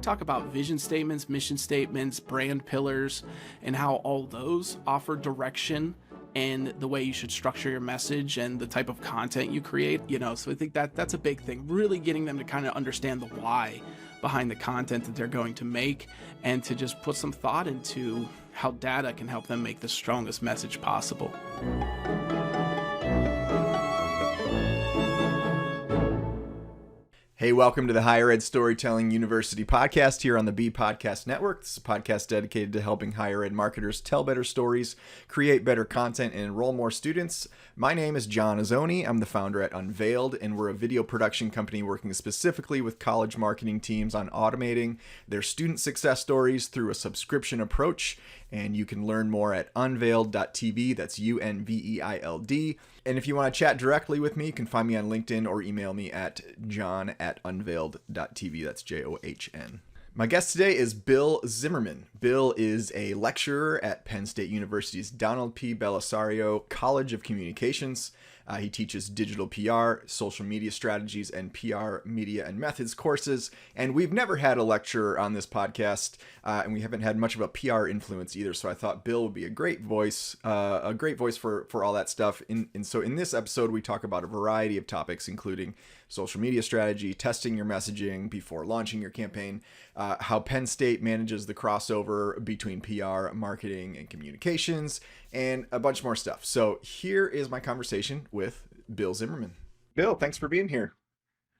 talk about vision statements, mission statements, brand pillars, and how all those offer direction and the way you should structure your message and the type of content you create. So I think that that's a big thing, really getting them to kind of understand the why behind the content that they're going to make, and to just put some thought into how data can help them make the strongest message possible. Hey, welcome to the Higher Ed Storytelling University podcast here on the B Podcast Network. This is a podcast dedicated to helping higher ed marketers tell better stories, create better content, and enroll more students. My name is John Azzoni. I'm the founder at Unveiled, and we're a video production company working specifically with college marketing teams on automating their student success stories through a subscription approach. And you can learn more at unveiled.tv. That's UNVEILD. And if you want to chat directly with me, you can find me on LinkedIn or email me at john@unveiled.tv. That's JOHN. My guest today is Bill Zimmerman. Bill is a lecturer at Penn State University's Donald P. Bellisario College of Communications. He teaches digital PR, social media strategies, and PR media and methods courses. And we've never had a lecturer on this podcast, and we haven't had much of a PR influence either. So I thought Bill would be a great voice for all that stuff. And so in this episode, we talk about a variety of topics, including social media strategy, testing your messaging before launching your campaign, how Penn State manages the crossover between PR, marketing, and communications, and a bunch more stuff. So here is my conversation with Bill Zimmerman. Bill, thanks for being here.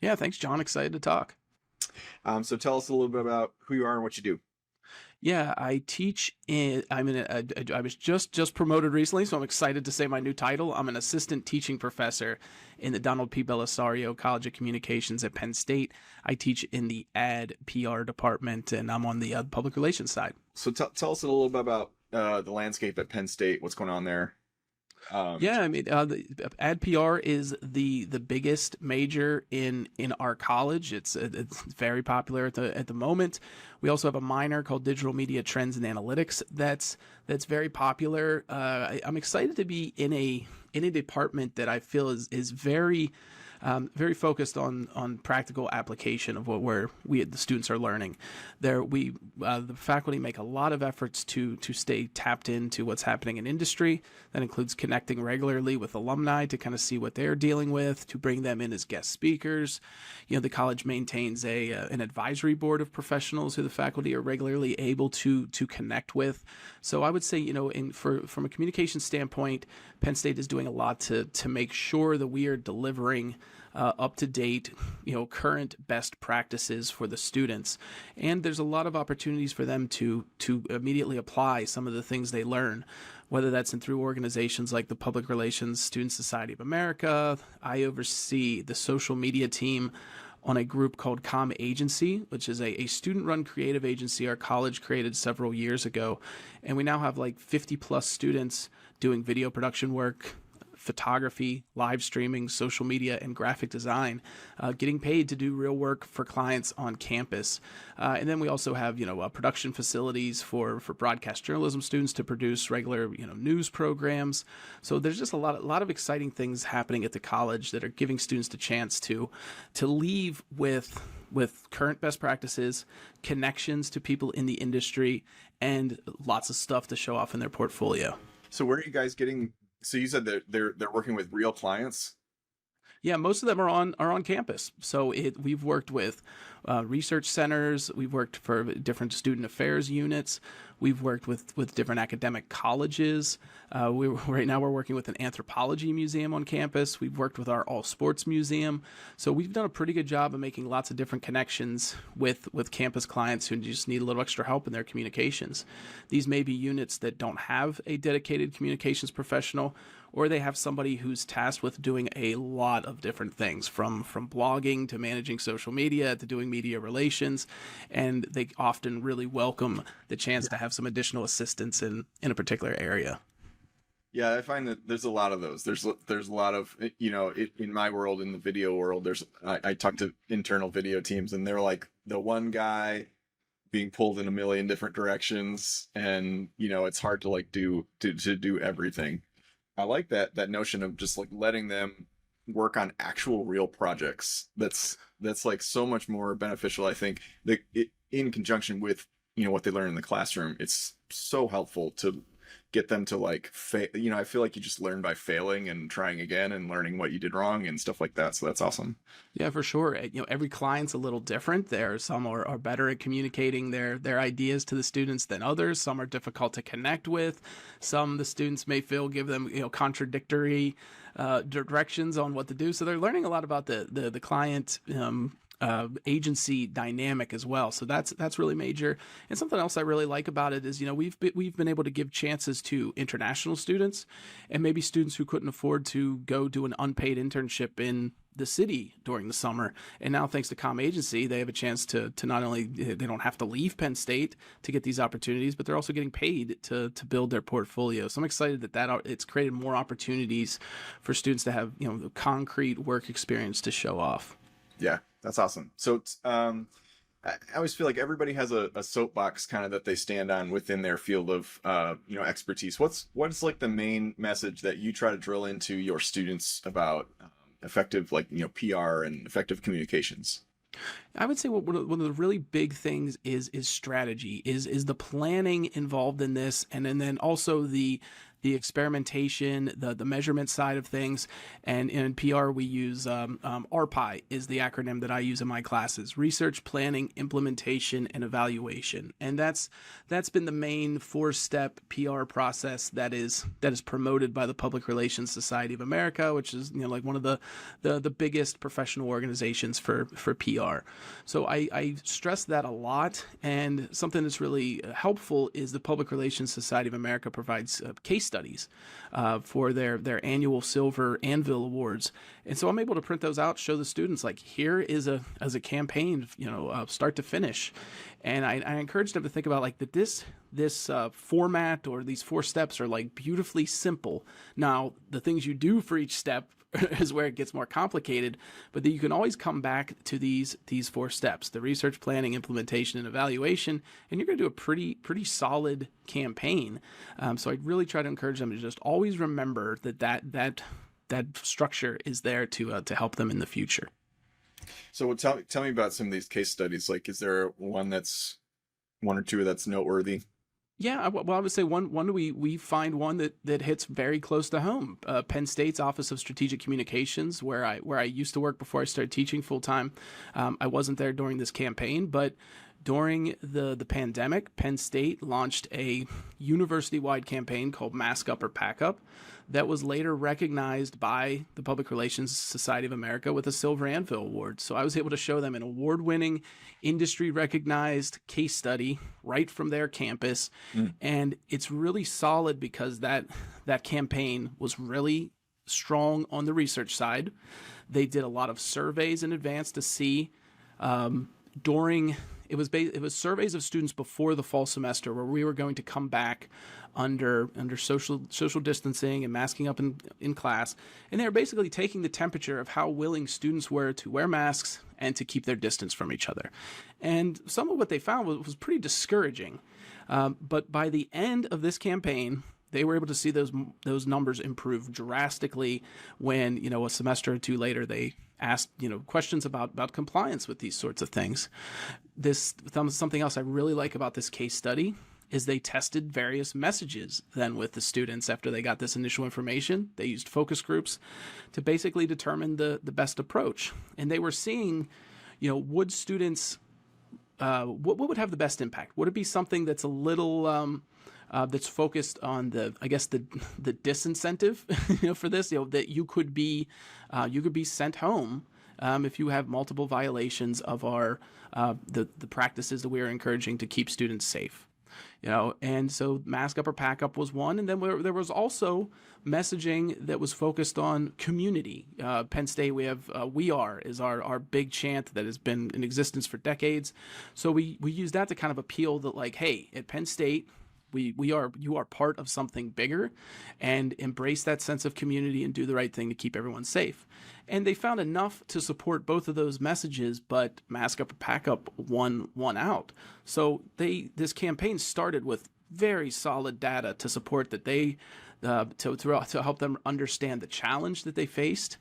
Yeah, thanks, John. Excited to talk. So tell us a little bit about who you are and what you do. Yeah, I teach I was just promoted recently, so I'm excited to say my new title. I'm an assistant teaching professor in the Donald P. Bellisario College of Communications at Penn State. I teach in the ad PR department, and I'm on the public relations side. So tell us a little bit about the landscape at Penn State. What's going on there? The ad PR is the biggest major in our college. It's very popular at the moment. We also have a minor called Digital Media Trends and Analytics that's very popular. I'm excited to be in a department that I feel is very focused on practical application of what the students are learning. The faculty make a lot of efforts to stay tapped into what's happening in industry. That includes connecting regularly with alumni to kind of see what they're dealing with, to bring them in as guest speakers. The college maintains an advisory board of professionals who the faculty are regularly able to connect with. So I would say, from a communication standpoint, Penn State is doing a lot to make sure that we are delivering up-to-date, current best practices for the students. And there's a lot of opportunities for them to immediately apply some of the things they learn, whether that's through organizations like the Public Relations Student Society of America. I oversee the social media team on a group called Com Agency, which is a student-run creative agency our college created several years ago. And we now have like 50-plus students doing video production work, photography, live streaming, social media, and graphic design, getting paid to do real work for clients on campus. And then we also have, production facilities for broadcast journalism students to produce regular, news programs. So there's just a lot of exciting things happening at the college that are giving students the chance to leave with current best practices, connections to people in the industry, and lots of stuff to show off in their portfolio. So where are you guys getting? So you said that they're working with real clients? Yeah, most of them are on campus. So we've worked with research centers. We've worked for different student affairs units. We've worked with different academic colleges. Right now we're working with an anthropology museum on campus. We've worked with our all sports museum. So we've done a pretty good job of making lots of different connections with campus clients who just need a little extra help in their communications. These may be units that don't have a dedicated communications professional, or they have somebody who's tasked with doing a lot of different things, from blogging to managing social media to doing media relations, and they often really welcome the chance to have some additional assistance in a particular area. Yeah, I find that there's a lot of those. There's a lot of, in my world, in the video world, I talk to internal video teams, and they're like the one guy being pulled in a million different directions, and it's hard to do everything. I like that notion of just like letting them work on actual real projects. That's that's like so much more beneficial. I think that in conjunction with, what they learn in the classroom, it's so helpful to get them to like I feel like you just learn by failing and trying again and learning what you did wrong and stuff like that. So that's awesome. Yeah, for sure. Every client's a little different. Some are better at communicating their ideas to the students than others. Some are difficult to connect with. Some the students may feel give them contradictory directions on what to do. So they're learning a lot about the client agency dynamic as well. So that's really major. And something else I really like about it is, we've been able to give chances to international students and maybe students who couldn't afford to go do an unpaid internship in the city during the summer. And now, thanks to Com Agency, they have a chance to not only, they don't have to leave Penn State to get these opportunities, but they're also getting paid to build their portfolio. So I'm excited that it's created more opportunities for students to have, concrete work experience to show off. Yeah, that's awesome. So I always feel like everybody has a soapbox kind of that they stand on within their field of expertise. What's like the main message that you try to drill into your students about effective PR and effective communications? I would say one of the really big things is strategy, is the planning involved in this, and then also the experimentation, the measurement side of things. And in PR, we use RPI is the acronym that I use in my classes: research, planning, implementation, and evaluation. And that's been the main 4-step PR process that is promoted by the Public Relations Society of America, which is like one of the biggest professional organizations for PR. So I stress that a lot. And something that's really helpful is the Public Relations Society of America provides case studies for their annual Silver Anvil Awards. And so I'm able to print those out, show the students, like, here is a campaign, start to finish. And I encourage them to think about like that this format or these 4 steps are like beautifully simple. Now, the things you do for each step is where it gets more complicated, but that you can always come back to these 4 steps: the research, planning, implementation, and evaluation, and you're going to do a pretty solid campaign. So I really try to encourage them to just always remember that structure is there to help them in the future. So tell me about some of these case studies. Like, is there one or two that's noteworthy? Yeah, well, I would say one we find one that hits very close to home. Penn State's Office of Strategic Communications, where I used to work before I started teaching full time. I wasn't there during this campaign, but during the pandemic, Penn State launched a university-wide campaign called Mask Up or Pack Up that was later recognized by the Public Relations Society of America with a Silver Anvil Award. So I was able to show them an award-winning, industry-recognized case study right from their campus. And it's really solid because that campaign was really strong on the research side. They did a lot of surveys in advance to see it was surveys of students before the fall semester where we were going to come back under social distancing and masking up in class, and they were basically taking the temperature of how willing students were to wear masks and to keep their distance from each other. And some of what they found was pretty discouraging. But by the end of this campaign, they were able to see those numbers improve drastically when, a semester or two later, they asked, questions about compliance with these sorts of things. Something else I really like about this case study is they tested various messages then with the students after they got this initial information. They used focus groups to basically determine the best approach. And they were seeing, would students, what would have the best impact? Would it be something that's a little... that's focused on the disincentive, for this, that you could be sent home if you have multiple violations of the practices that we are encouraging to keep students safe. And so Mask Up or Pack Up was one, and then there was also messaging that was focused on community. Penn State, we have "We Are" is our big chant that has been in existence for decades. So we use that to kind of appeal that, like, hey, at Penn State, you are part of something bigger, and embrace that sense of community and do the right thing to keep everyone safe. And they found enough to support both of those messages, but Mask Up or Pack Up won out. So this campaign started with very solid data to support that they to help them understand the challenge that they faced,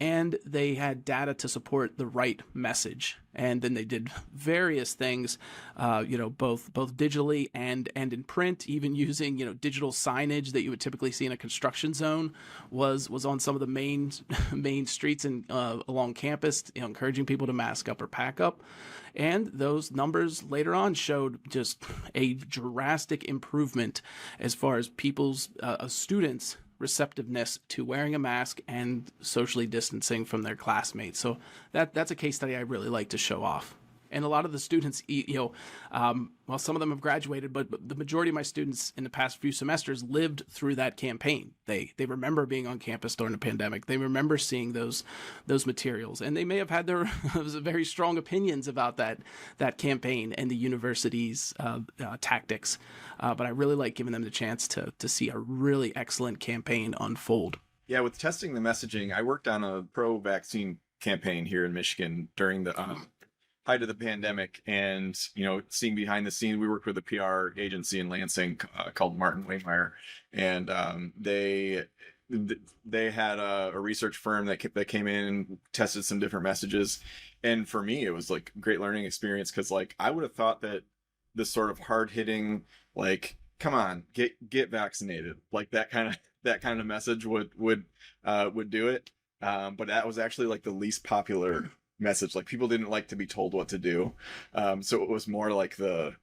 and they had data to support the right message. And then they did various things, both digitally and in print, even using digital signage that you would typically see in a construction zone was on some of the main streets and along campus, encouraging people to mask up or pack up. And those numbers later on showed just a drastic improvement as far as people's students' receptiveness to wearing a mask and socially distancing from their classmates. So that's a case study I really like to show off. And a lot of the students, well, some of them have graduated, but the majority of my students in the past few semesters lived through that campaign. They remember being on campus during the pandemic. They remember seeing those materials, and they may have had their very strong opinions about that campaign and the university's tactics. But I really like giving them the chance to see a really excellent campaign unfold. Yeah, with testing the messaging, I worked on a pro-vaccine campaign here in Michigan during the height of the pandemic, and seeing behind the scenes, we worked with a PR agency in Lansing called Martin Waymire, and they had a research firm that came in and tested some different messages. And for me, it was like a great learning experience, because like I would have thought that this sort of hard-hitting, like, come on, get vaccinated, like that kind of message would do it, but that was actually like the least popular message. Like, people didn't like to be told what to do, so it was more like the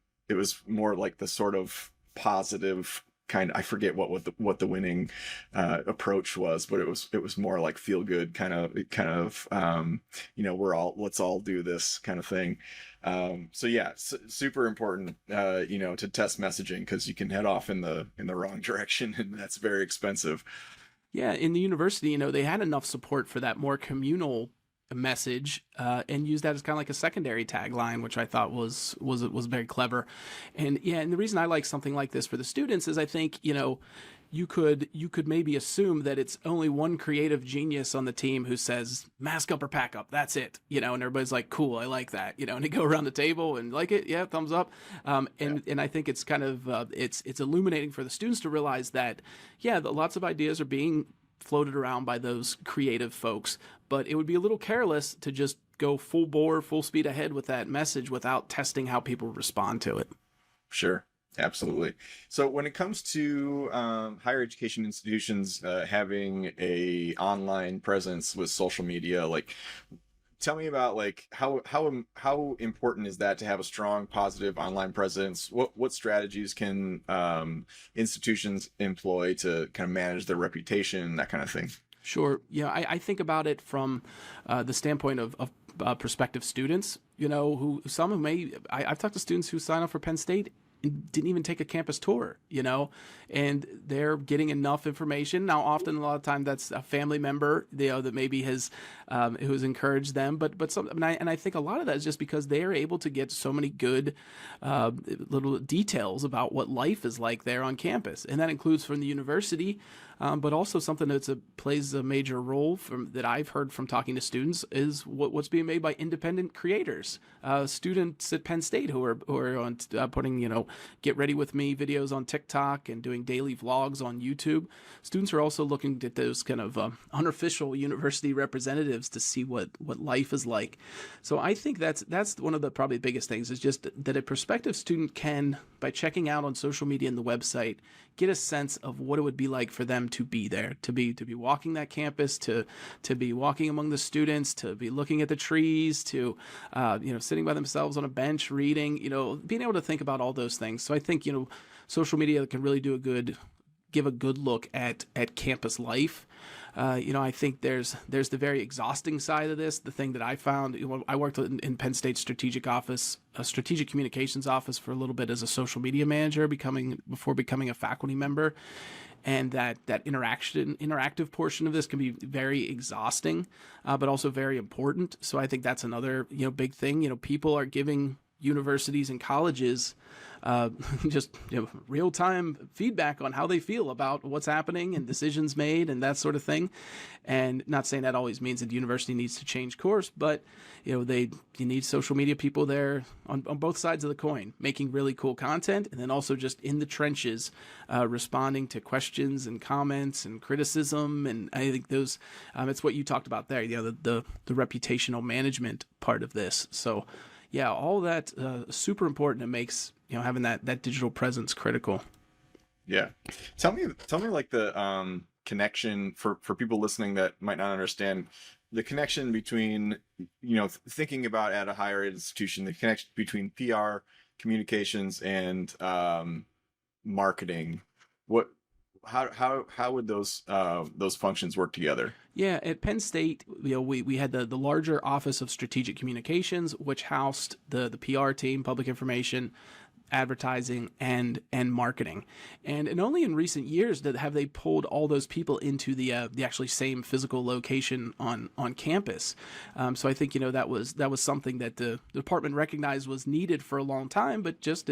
sort of positive kind of, I forget what the winning approach was, but it was more like feel good kind of let's all do this kind of thing. So yeah, super important to test messaging, because you can head off in the wrong direction, and that's very expensive. Yeah, in the university, they had enough support for that more communal message, and use that as kind of like a secondary tagline, which I thought was very clever. And yeah, and the reason I like something like this for the students is I think you could maybe assume that it's only one creative genius on the team who says mask up or pack up, that's it, and everybody's like, cool, I like that, and they go around the table and like it, yeah, thumbs up. And I think it's kind of it's illuminating for the students to realize that lots of ideas are being floated around by those creative folks, but it would be a little careless to just go full bore, full speed ahead with that message without testing how people respond to it. Sure. Absolutely. So when it comes to higher education institutions having a online presence with social media, like, tell me about like how important is that to have a strong, positive online presence? What strategies can institutions employ to kind of manage their reputation, that kind of thing? Sure. Yeah, I think about it from the standpoint of prospective students. I've talked to students who sign up for Penn State and didn't even take a campus tour, and they're getting enough information. Now, often, a lot of time, that's a family member, that maybe who has encouraged them. But some, and I think a lot of that is just because they are able to get so many good little details about what life is like there on campus, and that includes from the university. But also something that plays a major role that I've heard from talking to students is what's being made by independent creators, students at Penn State who are on putting get ready with me videos on TikTok and doing daily vlogs on YouTube. Students are also looking at those kind of unofficial university representatives to see what life is like. So I think that's one of the probably biggest things, is just that a prospective student can, by checking out on social media and the website, get a sense of what it would be like for them to be there, to be walking that campus, to be walking among the students, to be looking at the trees, to sitting by themselves on a bench reading, being able to think about all those things. So I think social media can really give a good look at campus life. I think there's the very exhausting side of this. The thing that I found, I worked in Penn State's strategic communications office for a little bit as a social media manager, before becoming a faculty member. And that interactive portion of this can be very exhausting, but also very important. So I think that's another big thing. People are giving universities and colleges just real-time feedback on how they feel about what's happening and decisions made and that sort of thing. And not saying that always means that the university needs to change course, but you need social media people there on both sides of the coin, making really cool content, and then also just in the trenches, responding to questions and comments and criticism. And I think those, it's what you talked about there, the reputational management part of this. So yeah, all that super important. It makes having that digital presence critical. Yeah, tell me like the connection for people listening that might not understand the connection between thinking about at a higher institution, the connection between PR, communications, and marketing. How would those functions work together? Yeah, at Penn State, we had the larger Office of Strategic Communications, which housed the PR team, public information, advertising, and marketing. And only in recent years have they pulled all those people into the actually same physical location on campus. So I think that was something that the department recognized was needed for a long time, but just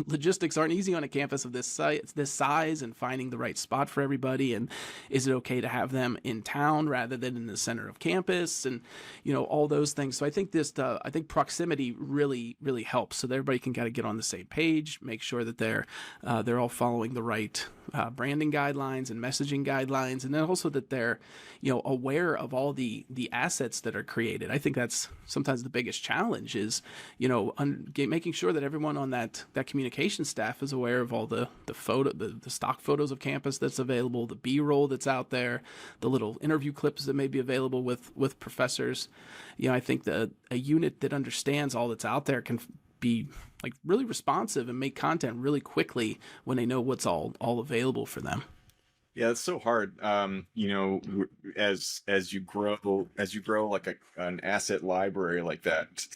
logistics aren't easy on a campus of this size, and finding the right spot for everybody, and is it okay to have them in town rather than in the center of campus, and all those things. So I think I think proximity really helps, so that everybody can kind of get on the same page, make sure that they're all following the right branding guidelines and messaging guidelines, and then also that they're aware of all the assets that are created. I think that's sometimes the biggest challenge is making sure that everyone on that communication staff is aware of all the stock photos of campus that's available, the B-roll that's out there, the little interview clips that may be available with professors. I think that a unit that understands all that's out there can be really responsive and make content really quickly when they know what's all available for them. Yeah, it's so hard. As you grow like an asset library like that,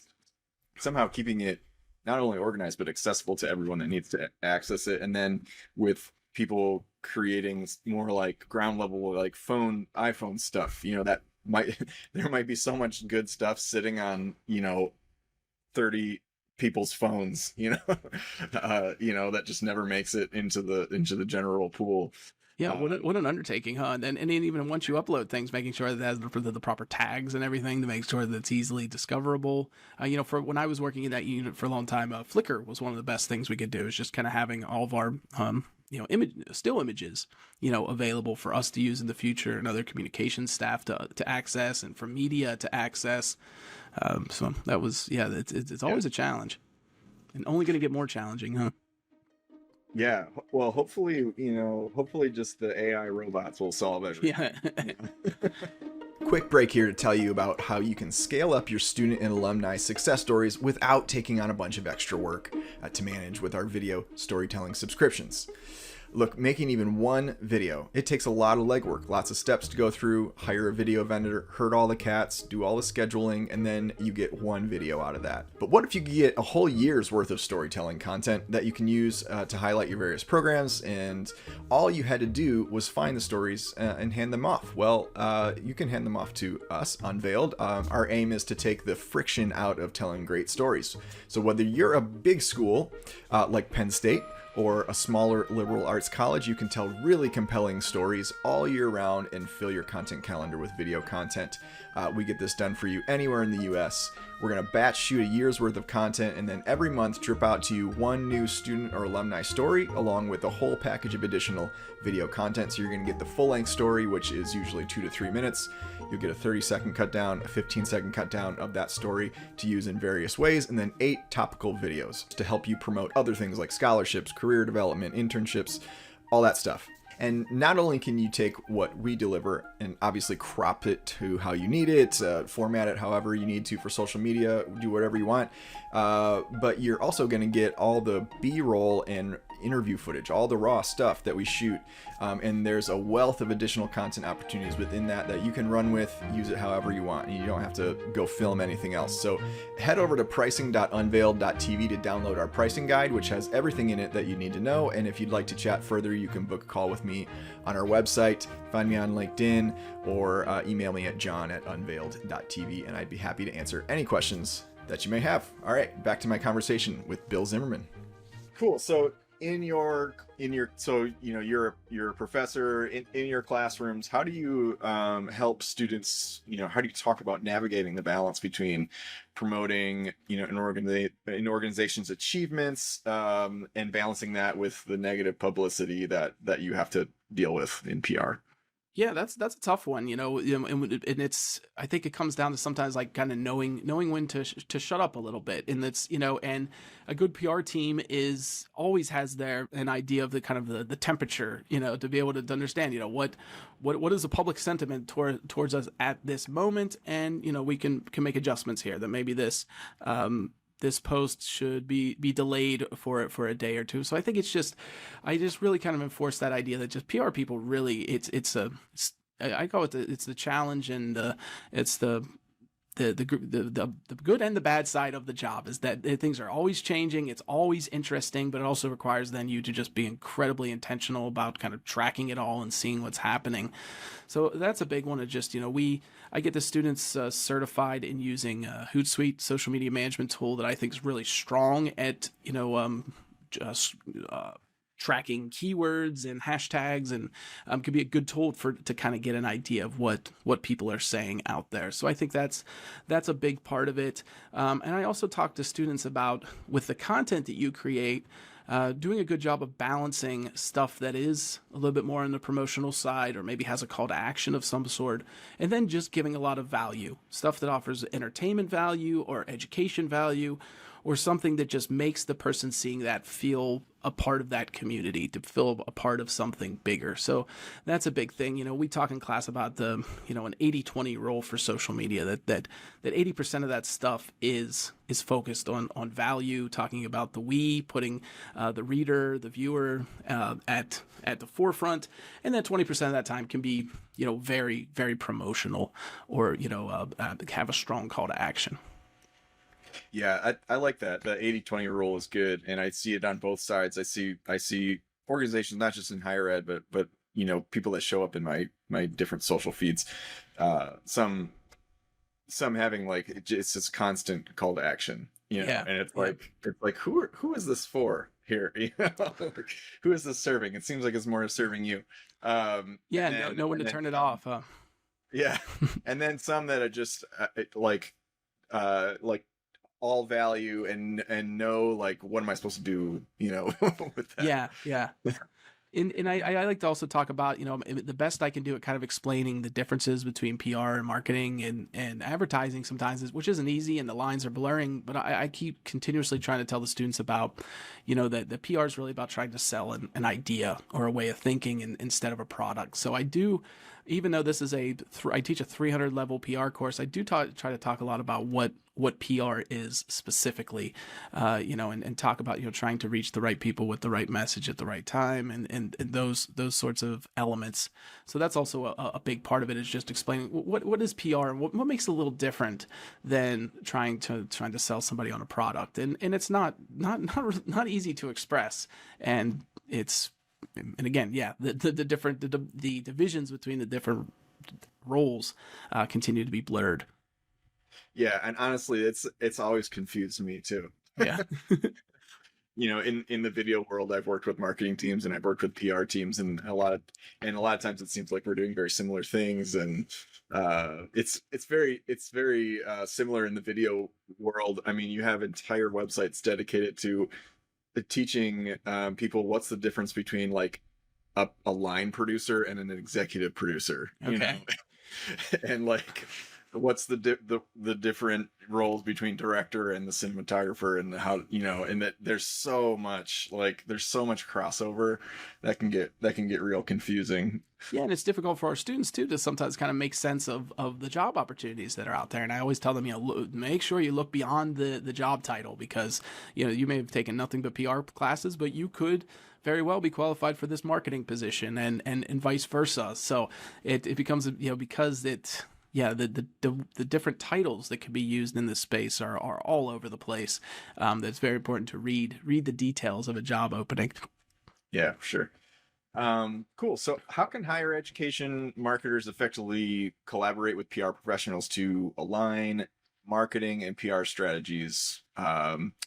somehow keeping it not only organized but accessible to everyone that needs to access it, and then with people creating more like ground level like iPhone stuff, that there might be so much good stuff sitting on 30 people's phones, that just never makes it into the general pool. Yeah, what an undertaking, huh? And even once you upload things, making sure that it has the proper tags and everything to make sure that it's easily discoverable. For when I was working in that unit for a long time, Flickr was one of the best things we could do. Is just kind of having all of our still images, available for us to use in the future, and other communications staff to access, and for media to access. So that was, it's always a challenge, and only going to get more challenging, huh? Yeah. Well, hopefully just the AI robots will solve everything. Yeah. Quick break here to tell you about how you can scale up your student and alumni success stories without taking on a bunch of extra work to manage with our video storytelling subscriptions. Look, making even one video, it takes a lot of legwork, lots of steps to go through, hire a video vendor, herd all the cats, do all the scheduling, and then you get one video out of that. But what if you could get a whole year's worth of storytelling content that you can use to highlight your various programs, and all you had to do was find the stories and hand them off? Well, you can hand them off to us, Unveiled. Our aim is to take the friction out of telling great stories. So whether you're a big school like Penn State, or a smaller liberal arts college, you can tell really compelling stories all year round and fill your content calendar with video content. We get this done for you anywhere in the US. We're going to batch shoot a year's worth of content, and then every month drip out to you one new student or alumni story along with a whole package of additional video content. So you're going to get the full-length story, which is usually 2 to 3 minutes. You'll get a 30-second cut down, a 15-second cut down of that story to use in various ways, and then 8 topical videos to help you promote other things like scholarships, career development, internships, all that stuff. And not only can you take what we deliver and obviously crop it to how you need it, format it however you need to for social media, do whatever you want, but you're also going to get all the B-roll and interview footage, all the raw stuff that we shoot, and there's a wealth of additional content opportunities within that you can run with, use it however you want, and you don't have to go film anything else. So head over to pricing.unveiled.tv to download our pricing guide, which has everything in it that you need to know. And if you'd like to chat further, you can book a call with me on our website, find me on LinkedIn, or email me at john@unveiled.tv, and I'd be happy to answer any questions that you may have. All right, back to my conversation with Bill Zimmerman. Cool. So so you're a professor in your classrooms. How do you help students? How do you talk about navigating the balance between promoting an organization's achievements and balancing that with the negative publicity that you have to deal with in PR? Yeah, that's a tough one, and it's, I think it comes down to sometimes like kind of knowing when to shut up a little bit, and that's, and a good PR team always has an idea of the kind of the temperature, to be able to understand, what is the public sentiment towards us at this moment, and we can make adjustments here, that maybe this post should be delayed for a day or two. So I think I just really kind of enforce that idea that just PR people really, I call it it's the challenge, and it's the good and the bad side of the job, is that things are always changing. It's always interesting, but it also requires then you to just be incredibly intentional about kind of tracking it all and seeing what's happening. So that's a big one. Of just, I get the students certified in using Hootsuite, social media management tool that I think is really strong at, just tracking keywords and hashtags, and could be a good tool to kind of get an idea of what people are saying out there. So I think that's a big part of it. And I also talk to students about, with the content that you create, doing a good job of balancing stuff that is a little bit more on the promotional side, or maybe has a call to action of some sort, and then just giving a lot of value, stuff that offers entertainment value or education value, or something that just makes the person seeing that feel a part of that community, to feel a part of something bigger. So that's a big thing. We talk in class about an 80-20 rule for social media, that 80% of that stuff is focused on value, talking about the we, putting the reader, the viewer at the forefront, and then 20% of that time can be very, very promotional, or have a strong call to action. Yeah, I like that. The 80-20 rule is good, and I see it on both sides. I see organizations, not just in higher ed, but people that show up in my different social feeds. Some having like it's this constant call to action, Yeah. and it's like who is this for here? Who is this serving? It seems like it's more serving you. Know when to turn it off. Huh? Yeah, and then some that are just like all value and no, like, what am I supposed to do, with that? Yeah. And I like to also talk about, the best I can do at kind of explaining the differences between PR and marketing and advertising sometimes, which isn't easy, and the lines are blurring, but I keep continuously trying to tell the students about, that the PR is really about trying to sell an idea or a way of thinking instead of a product. So I do, even though this is I teach a 300 level PR course, I do try to talk a lot about what PR is specifically, and talk about, trying to reach the right people with the right message at the right time, and those sorts of elements. So that's also a big part of it, is just explaining what is PR, and what makes it a little different than trying to sell somebody on a product. And it's not easy to express, and it's, and again, the different the divisions between the different roles continue to be blurred. Yeah, and honestly, it's always confused me too. Yeah. In the video world, I've worked with marketing teams and I've worked with PR teams, and a lot of times it seems like we're doing very similar things, and it's very similar in the video world. I mean, you have entire websites dedicated to teaching people what's the difference between like a line producer and an executive producer. Okay. And like, what's the different roles between director and the cinematographer, and how, and that there's so much crossover that can get real confusing. Yeah, and it's difficult for our students too to sometimes kind of make sense of the job opportunities that are out there. And I always tell them, make sure you look beyond the job title, because you may have taken nothing but PR classes, but you could very well be qualified for this marketing position, and vice versa. So it becomes, because it. Yeah, the different titles that could be used in this space are all over the place. That's very important to read the details of a job opening. Yeah, sure. Cool. So how can higher education marketers effectively collaborate with PR professionals to align marketing and PR strategies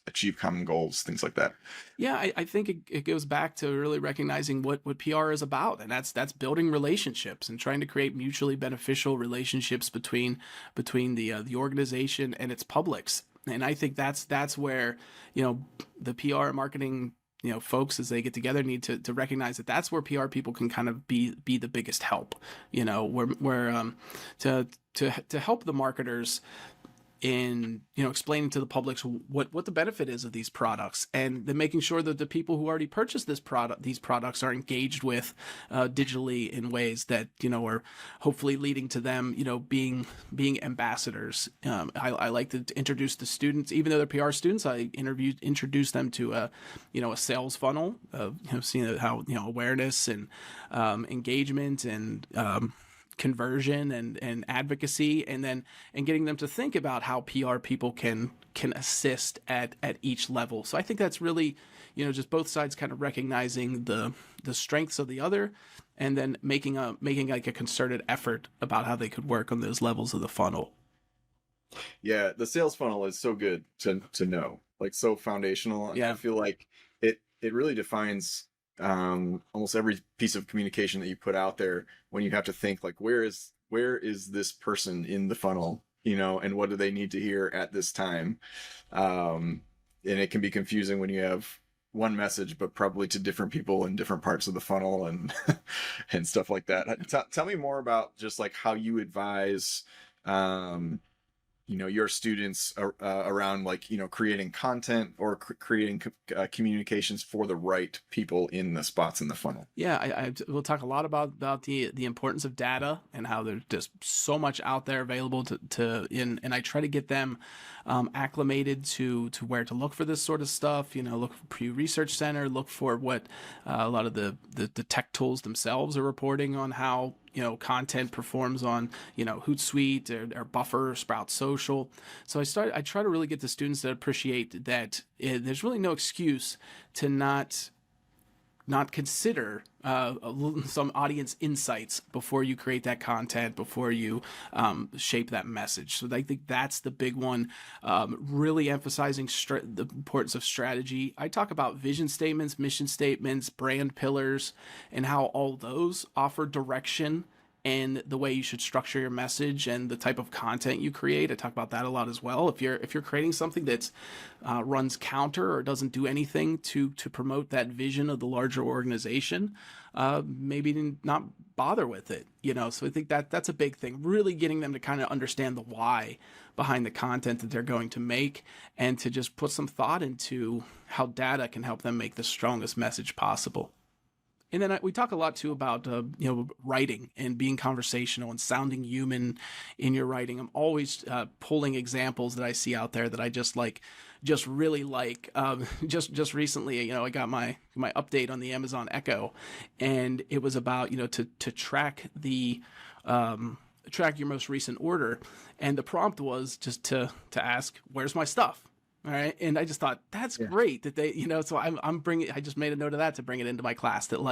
achieve common goals, things like that? Yeah, I think it goes back to really recognizing what PR is about, and that's building relationships and trying to create mutually beneficial relationships between the organization and its publics. And I think that's where, the PR and marketing, folks, as they get together, need to recognize that that's where PR people can kind of be the biggest help. Where to help the marketers in explaining to the publics what the benefit is of these products, and then making sure that the people who already purchased these products are engaged with digitally in ways that are hopefully leading to them being ambassadors. I like to introduce the students, even though they're PR students. I introduce them to a sales funnel of seeing how awareness and engagement and conversion and advocacy, and getting them to think about how PR people can assist at each level. So I think that's really, just both sides kind of recognizing the strengths of the other, and then making like a concerted effort about how they could work on those levels of the funnel. Yeah, the sales funnel is so good to know, like so foundational. And I feel like it really defines almost every piece of communication that you put out there, when you have to think like, where is this person in the funnel, and what do they need to hear at this time? And it can be confusing when you have one message, but probably to different people in different parts of the funnel and and stuff like that. Tell me more about just like how you advise your students around like creating content or creating communications for the right people in the spots in the funnel. Yeah, I will talk a lot about the importance of data and how there's just so much out there available and I try to get them acclimated to where to look for this sort of stuff. Look for Pew Research Center, look for what a lot of the tech tools themselves are reporting on how content performs on Hootsuite or Buffer or Sprout Social. So I try to really get the students to appreciate that there's really no excuse to not consider some audience insights before you create that content, before you shape that message. So I think that's the big one, really emphasizing the importance of strategy. I talk about vision statements, mission statements, brand pillars, and how all those offer direction and the way you should structure your message and the type of content you create. I talk about that a lot as well. If you're creating something that's runs counter or doesn't do anything to promote that vision of the larger organization, maybe not bother with it. So I think that's a big thing. Really getting them to kind of understand the why behind the content that they're going to make, and to just put some thought into how data can help them make the strongest message possible. And then we talk a lot too about writing and being conversational and sounding human in your writing. I'm always pulling examples that I see out there that I just really like. Just recently, I got my update on the Amazon Echo, and it was about to track track your most recent order, and the prompt was just to ask, "Where's my stuff?" All right. And I just thought that's great that they, so I just made a note of that to bring it into my class, that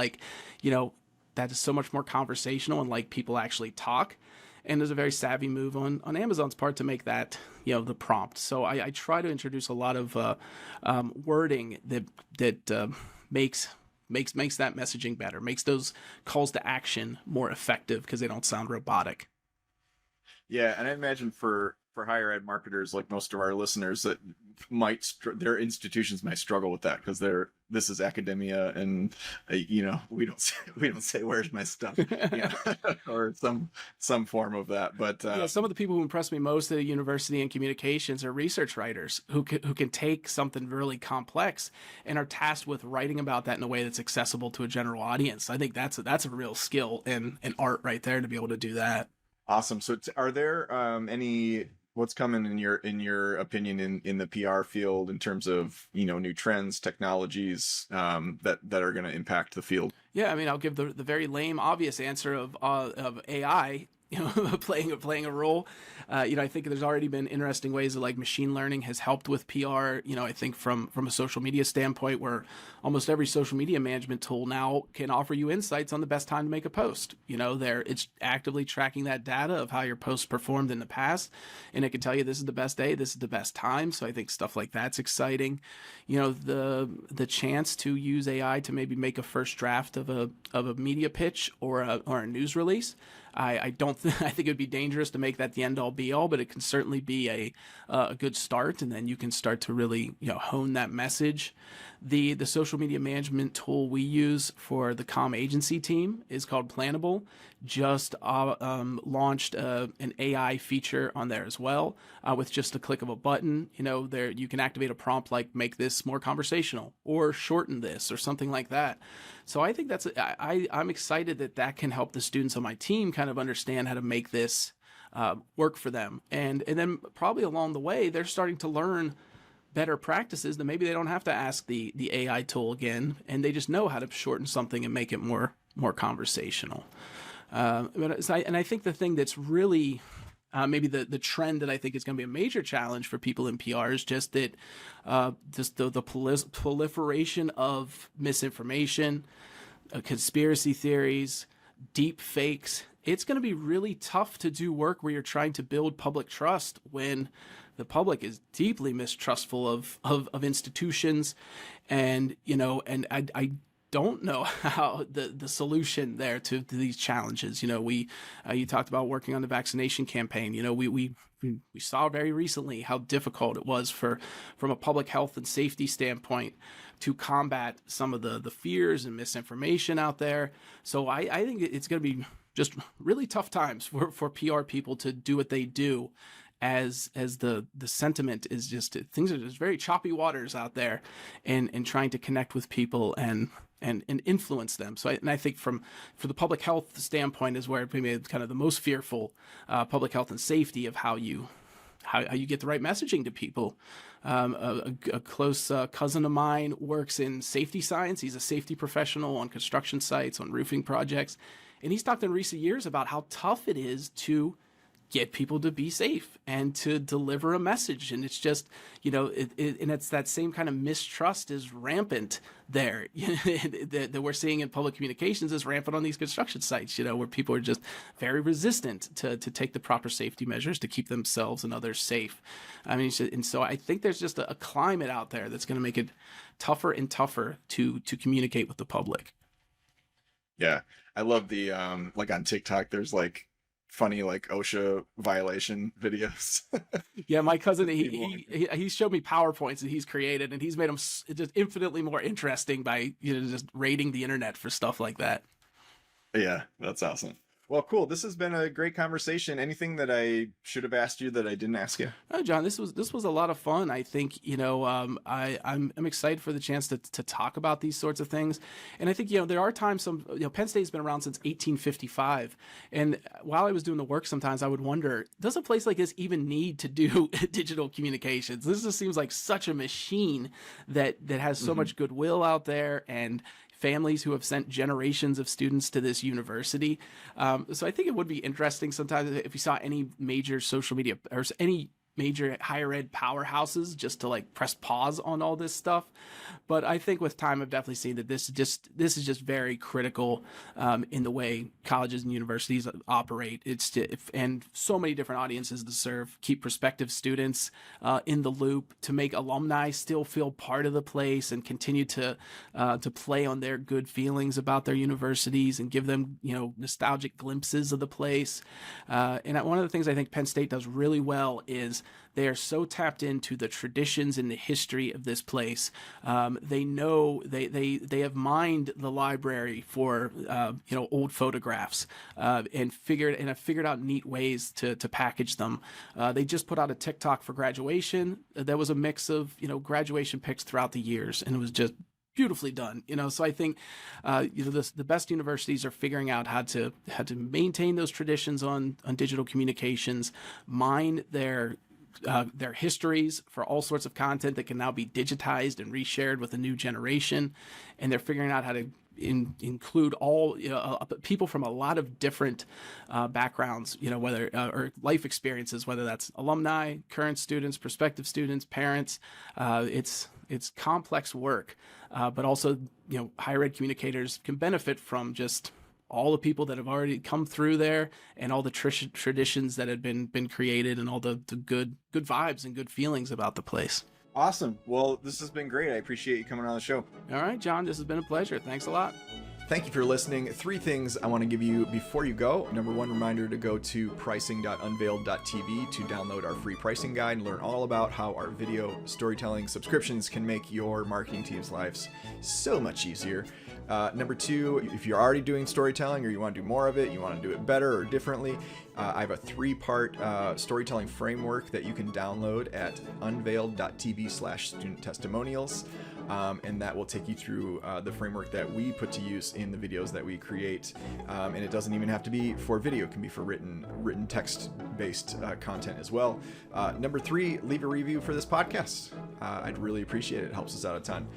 that is so much more conversational and like people actually talk. And there's a very savvy move on Amazon's part to make that, the prompt. So I try to introduce a lot of wording that makes that messaging better, makes those calls to action more effective because they don't sound robotic. Yeah. And I imagine for higher ed marketers, like most of our listeners, that their institutions might struggle with that, because this is academia, and we don't say where's my stuff, or some form of that. But some of the people who impress me most at a university in communications are research writers who can take something really complex and are tasked with writing about that in a way that's accessible to a general audience. I think that's a real skill and art right there to be able to do that. Awesome. So are there any what's coming in your opinion in the PR field in terms of new trends, technologies that are going to impact the field? Yeah, I mean, I'll give the very lame obvious answer of AI. playing a role. I think there's already been interesting ways that like machine learning has helped with PR. I think from a social media standpoint, where almost every social media management tool now can offer you insights on the best time to make a post. It's actively tracking that data of how your posts performed in the past, and it can tell you this is the best day, this is the best time. So I think stuff like that's exciting. The chance to use AI to maybe make a first draft of a media pitch or a news release. I don't I think it would be dangerous to make that the end all be all, but it can certainly be a good start, and then you can start to really hone that message. The social media management tool we use for the comm agency team is called Plannable. Just launched an AI feature on there as well, with just a click of a button. There you can activate a prompt like make this more conversational or shorten this or something like that. So I think I'm excited that can help the students on my team kind of understand how to make this work for them, and then probably along the way they're starting to learn better practices that maybe they don't have to ask the AI tool again, and they just know how to shorten something and make it more conversational. And I think the thing that's really maybe the trend that I think is going to be a major challenge for people in PR is just that just the proliferation of misinformation, conspiracy theories, deep fakes. It's going to be really tough to do work where you're trying to build public trust when the public is deeply mistrustful of institutions, and I don't know how the solution there to these challenges. You talked about working on the vaccination campaign. We saw very recently how difficult it was from a public health and safety standpoint to combat some of the fears and misinformation out there. So I think it's going to be just really tough times for PR people to do what they do, as the sentiment is just, things are just very choppy waters out there, and trying to connect with people and influence them. So I think for the public health standpoint is where it's kind of the most fearful, public health and safety of how you get the right messaging to people. A close cousin of mine works in safety science. He's a safety professional on construction sites, on roofing projects. And he's talked in recent years about how tough it is to get people to be safe and to deliver a message. And it's just, and it's that same kind of mistrust is rampant there that we're seeing in public communications is rampant on these construction sites, where people are just very resistant to take the proper safety measures to keep themselves and others safe. And so I think there's just a climate out there that's going to make it tougher and tougher to communicate with the public. Yeah. I love the, like on TikTok, there's like funny like OSHA violation videos. Yeah, my cousin he showed me PowerPoints that he's created, and he's made them just infinitely more interesting by just raiding the internet for stuff like that. Yeah, that's awesome. Well, cool. This has been a great conversation. Anything that I should have asked you that I didn't ask you? Oh, John, this was a lot of fun. I think I'm excited for the chance to talk about these sorts of things, and I think there are times Penn State's been around since 1855, and while I was doing the work, sometimes I would wonder, does a place like this even need to do digital communications? This just seems like such a machine that has so much goodwill out there, and families who have sent generations of students to this university. So I think it would be interesting sometimes if you saw any major social media or any major higher ed powerhouses just to like press pause on all this stuff. But I think with time, I've definitely seen that this is just very critical in the way colleges and universities operate. And so many different audiences to serve, keep prospective students in the loop, to make alumni still feel part of the place and continue to play on their good feelings about their universities and give them nostalgic glimpses of the place. And one of the things I think Penn State does really well is they are so tapped into the traditions and the history of this place. They know they have mined the library for old photographs and have figured out neat ways to package them. They just put out a TikTok for graduation that was a mix of graduation pics throughout the years, and it was just beautifully done. So I think the best universities are figuring out how to maintain those traditions on digital communications, mine their their histories for all sorts of content that can now be digitized and reshared with a new generation. And they're figuring out how to include all people from a lot of different backgrounds, whether or life experiences, whether that's alumni, current students, prospective students, parents. It's complex work, but also higher ed communicators can benefit from just all the people that have already come through there and all the traditions that had been created and all the good vibes and good feelings about the place. Awesome. Well, this has been great. I appreciate you coming on the show. All right, John, this has been a pleasure. Thanks a lot. Thank you for listening. 3 things I want to give you before you go. Number 1, reminder to go to pricing.unveiled.tv to download our free pricing guide and learn all about how our video storytelling subscriptions can make your marketing team's lives so much easier. Number 2, if you're already doing storytelling or you want to do more of it, you want to do it better or differently, I have a 3-part storytelling framework that you can download at unveiled.tv/student testimonials. And that will take you through the framework that we put to use in the videos that we create. And it doesn't even have to be for video. It can be for written text-based content as well. Number 3, leave a review for this podcast. I'd really appreciate it. It helps us out a ton.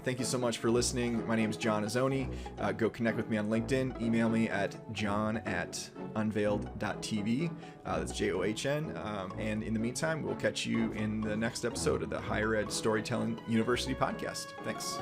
Thank you so much for listening. My name is John Azzoni. Go connect with me on LinkedIn. Email me at john@unveiled.tv. That's JOHN. And in the meantime, we'll catch you in the next episode of the Higher Ed Storytelling University podcast. Thanks.